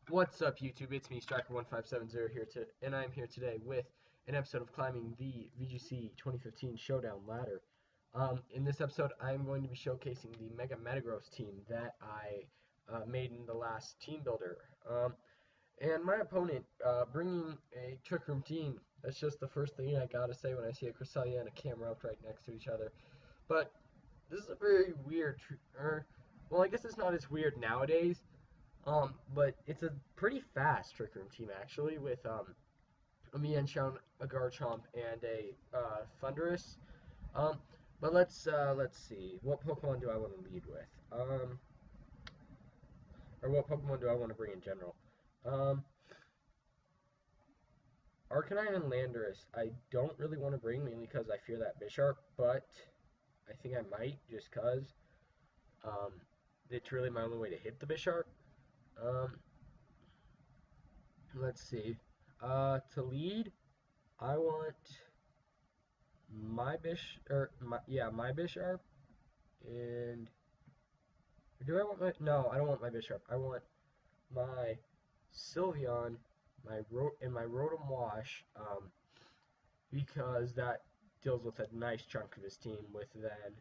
What's up, YouTube? It's me, Striker1570 here, and I'm here today with an episode of climbing the VGC 2015 Showdown ladder. In this episode, I'm going to be showcasing the Mega Metagross team that I made in the last team builder. And my opponent, bringing a Trick Room team. That's just the first thing I gotta say when I see a Cresselia and a Camerupt right next to each other. But this is a very weird, well, I guess it's not as weird nowadays. But it's a pretty fast Trick Room team actually, with a Mienshao, a Garchomp, and a Thundurus. Um, but let's see, what Pokemon do I want to lead with? Or what Pokemon do I want to bring in general? Um, Arcanine and Landorus, I don't really want to bring, mainly because I fear that Bisharp, but I think I might, just cause um, it's really my only way to hit the Bisharp. Um, let's see. To lead, I want my Bisharp, and do I want my? No, I don't want my Bisharp. I want my Sylveon, my Rotom Wash, because that deals with a nice chunk of his team, with then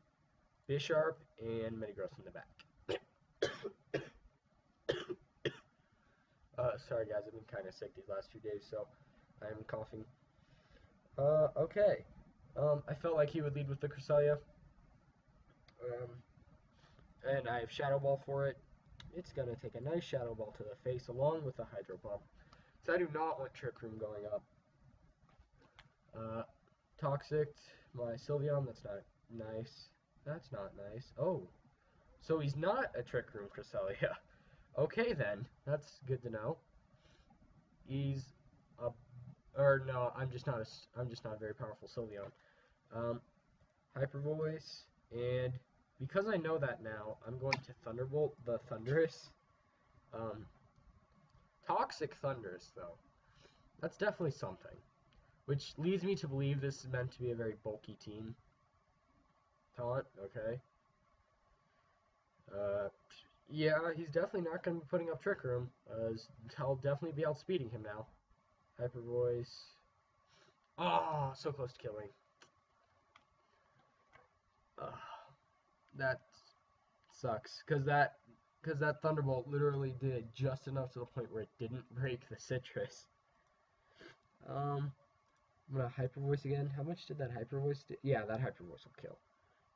Bisharp and Metagross in the back. Sorry guys, I've been kind of sick these last few days, so I'm coughing. Okay. I felt like he would lead with the Cresselia. And I have Shadow Ball for it. It's going to take a nice Shadow Ball to the face along with the Hydro Pump. So I do not want Trick Room going up. Toxic, my Sylveon, that's not nice. That's not nice. Oh, so he's not a Trick Room Cresselia. Okay then, that's good to know. He's a, or no, I'm just not a very powerful Sylveon. Hyper Voice, and because I know that now, I'm going to Thunderbolt the Thundurus. Toxic Thundurus, though. That's definitely something. Which leads me to believe this is meant to be a very bulky team. Taunt, okay. Yeah, he's definitely not going to be putting up Trick Room, as I'll definitely be outspeeding him now. Hyper Voice. Ah, oh, so close to killing. That sucks, because that Thunderbolt literally did just enough to the point where it didn't break the Citrus. I'm gonna Hyper Voice again. How much did that Hyper Voice do? Yeah, that Hyper Voice will kill.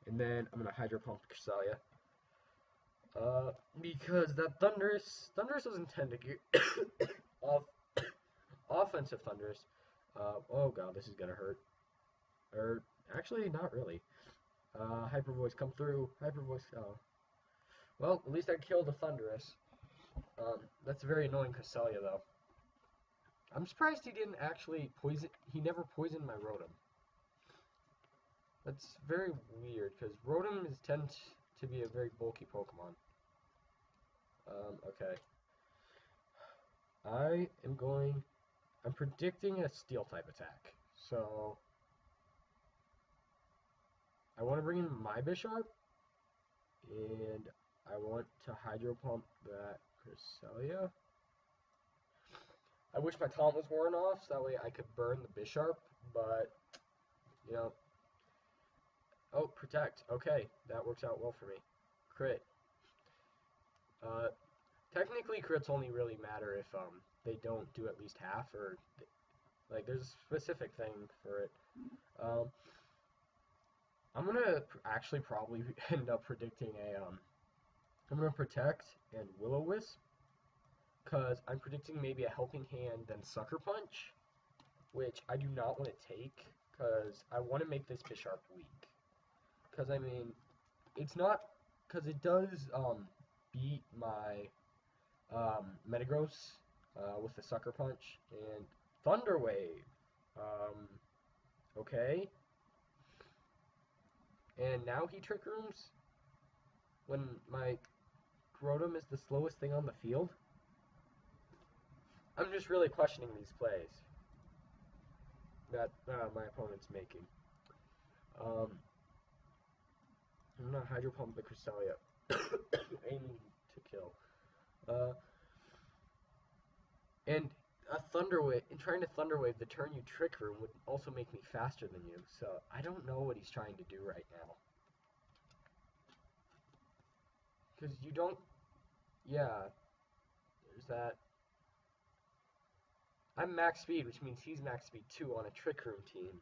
And then I'm gonna Hydro Pump Cresselia. Because that Thundurus was intended to get offensive Thundurus. Oh god, this is gonna hurt. Or actually, not really. Hyper Voice come through. Hyper Voice. Oh. Well, at least I killed the Thundurus. That's very annoying Cresselia, though. I'm surprised he didn't actually poison. He never poisoned my Rotom. That's very weird, because Rotom tend to be a very bulky Pokemon. Okay. I'm predicting a Steel-type attack. So, I want to bring in my Bisharp, and I want to Hydro Pump that Cresselia. I wish my taunt was worn off, so that way I could burn the Bisharp, but, you know. Oh, Protect. Okay, that works out well for me. Crit. Technically, crits only really matter if they don't do at least half, or like there's a specific thing for it. I'm gonna actually probably end up predicting I'm gonna Protect and Will-O-Wisp, because I'm predicting maybe a Helping Hand, then Sucker Punch, which I do not want to take, because I want to make this Bisharp weak. Because I mean, it's not, because it does beat my Metagross with the Sucker Punch and Thunder Wave. Okay. And now he Trick Rooms when my Rotom is the slowest thing on the field. I'm just really questioning these plays that my opponent's making. I'm gonna Hydro Pump the Cresselia, aiming to kill. And a Thunder Wave, and trying to Thunder Wave the turn you Trick Room would also make me faster than you, so I don't know what he's trying to do right now. Because you don't, yeah, there's that. I'm max speed, which means he's max speed too on a Trick Room team.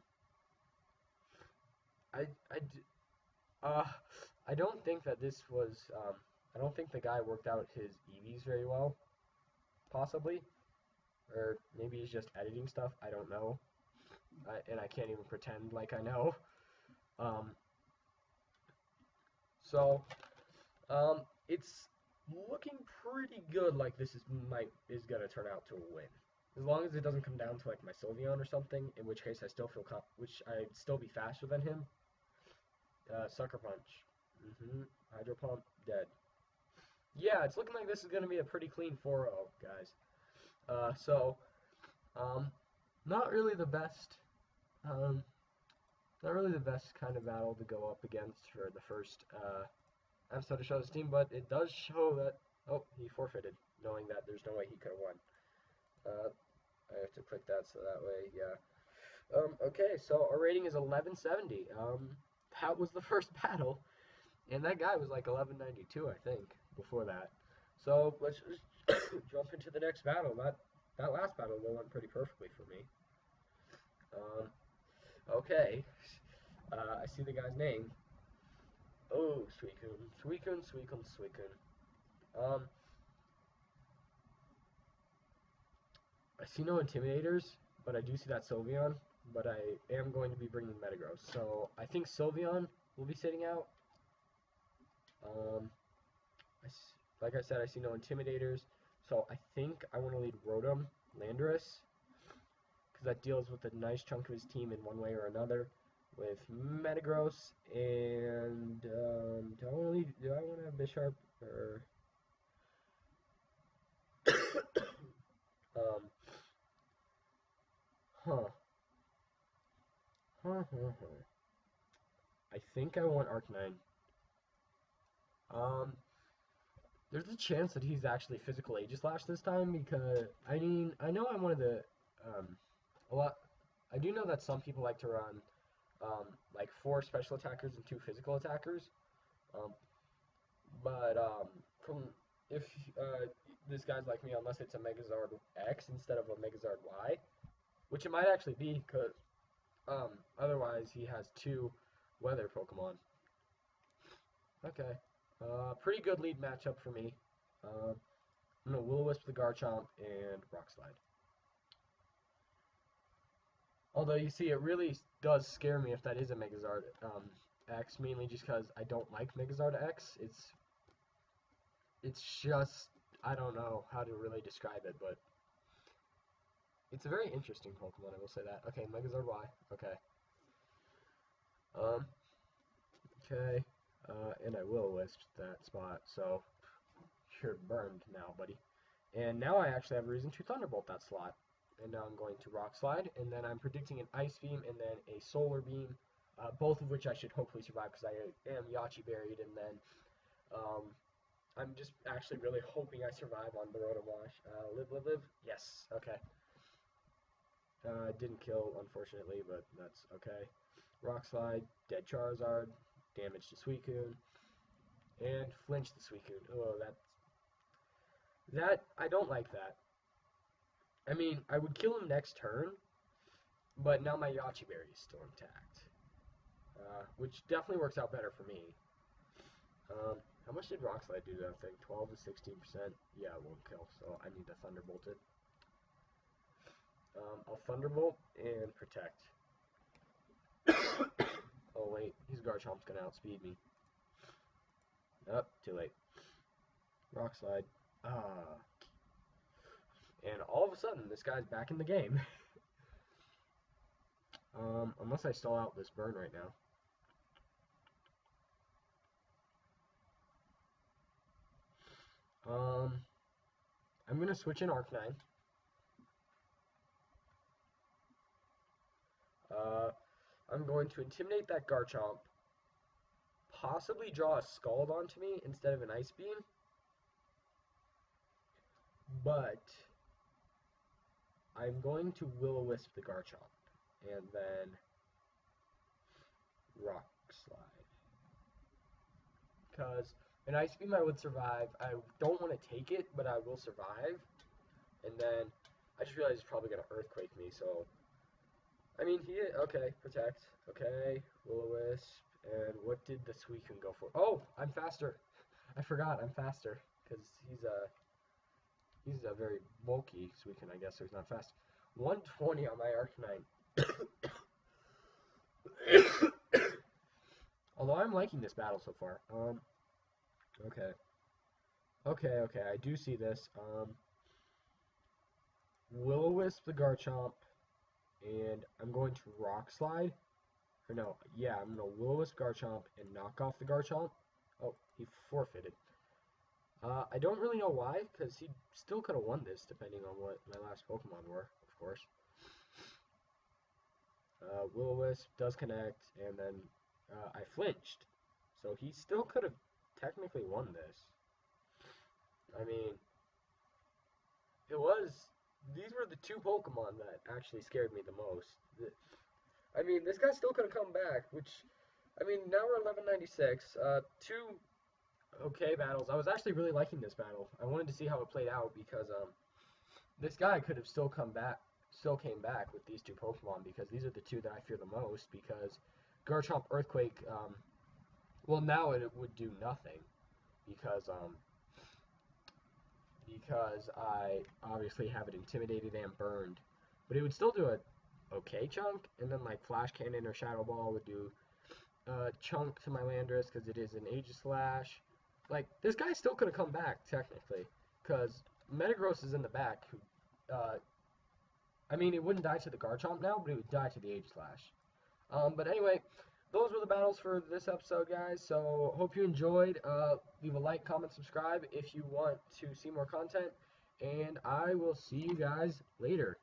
I, I, uh, I don't think that this was, I don't think the guy worked out his EVs very well, possibly. Or maybe he's just editing stuff, I don't know. And I can't even pretend like I know. Um, so, it's looking pretty good like this is gonna turn out to a win. As long as it doesn't come down to like my Sylveon or something, in which case I still feel which I'd still be faster than him. Sucker Punch. Hydro Pump, dead. Yeah, it's looking like this is gonna be a pretty clean 4-0, guys. So, not really the best, um, not really the best kind of battle to go up against for the first episode to show this team, but it does show that, oh, he forfeited, knowing that there's no way he could have won. I have to click that so that way, yeah. Okay, so our rating is 1170. That was the first battle, and that guy was like 1192, I think, before that. So let's just jump into the next battle. That last battle went pretty perfectly for me. Okay, I see the guy's name. Oh, Suicune. I see no Intimidators, but I do see that Sylveon, but I am going to be bringing Metagross. So I think Sylveon will be sitting out. Like I said, I see no Intimidators, so I think I want to lead Rotom, Landorus, because that deals with a nice chunk of his team in one way or another. With Metagross and do I want to have Bisharp or um huh. I think I want Arcanine. There's a chance that he's actually physical Aegislash this time because I mean I know I'm one of the a lot. I do know that some people like to run like 4 special attackers and 2 physical attackers. Um, but from if this guy's like me, unless it's a Megazord X instead of a Megazord Y, which it might actually be, because otherwise he has 2 weather Pokemon. Okay, pretty good lead matchup for me. I'm gonna Will-O-Wisp the Garchomp and Rock Slide. Although you see, it really does scare me if that is a Megazord X, mainly just because I don't like Megazord X. It's just, I don't know how to really describe it, but it's a very interesting Pokemon, I will say that. Okay, Megazord Y, okay. Okay, and I will wisp that spot, so you're burned now, buddy. And now I actually have a reason to Thunderbolt that slot. And now I'm going to Rock Slide, and then I'm predicting an Ice Beam and then a Solar Beam, both of which I should hopefully survive because I am Yachi buried, and then I'm just actually really hoping I survive on the Rotom Wash. Live. Yes, okay. Didn't kill, unfortunately, but that's okay. Rock Slide, dead Charizard, damage to Suicune, and flinch the Suicune. Oh, I don't like that. I mean, I would kill him next turn, but now my Yachi Berry is still intact, which definitely works out better for me. How much did Rock Slide do to that thing? 12 to 16%? Yeah, it won't kill, so I need to Thunderbolt it. I'll Thunderbolt and Protect. Oh wait, his Garchomp's gonna outspeed me. Nope, too late. Rock Slide. And all of a sudden, this guy's back in the game. Unless I stall out this burn right now. I'm gonna switch in Arcanine. I'm going to intimidate that Garchomp. Possibly draw a Scald onto me instead of an Ice Beam. But I'm going to Will-O-Wisp the Garchomp, and then Rock Slide. Because an Ice Beam I would survive. I don't want to take it, but I will survive. And then I just realized he's probably going to Earthquake me, so... I mean, okay, Protect. Okay, Will-O-Wisp. And what did the Suicune go for? Oh, I'm faster. I forgot, I'm faster. Because he's a very bulky Suicune, I guess, so he's not fast. 120 on my Arcanine. Although I'm liking this battle so far. Okay. Okay, I do see this. Will-O-Wisp the Garchomp, and I'm going to Rock Slide. Or no, yeah, I'm going to Will-O-Wisp Garchomp and knock off the Garchomp. Oh, he forfeited. I don't really know why, because he still could have won this, depending on what my last Pokemon were, of course. Will-O-Wisp does connect, and then I flinched. So he still could have technically won this. I mean, these were the two Pokemon that actually scared me the most. I mean, this guy still could have come back, which, I mean, now we're 1196. Two okay battles. I was actually really liking this battle. I wanted to see how it played out because this guy could have still came back with these two Pokemon, because these are the two that I fear the most, because Garchomp Earthquake, well, now it would do nothing because I obviously have it intimidated and burned, but it would still do a okay chunk, and then like Flash Cannon or Shadow Ball would do chunk to my Landorus because it is an Aegislash. Like, this guy still could have come back technically, because Metagross is in the back. I mean, it wouldn't die to the Garchomp now, but it would die to the Aegislash. But anyway, those were the battles for this episode, guys. So, hope you enjoyed. Leave a like, comment, subscribe if you want to see more content. And I will see you guys later.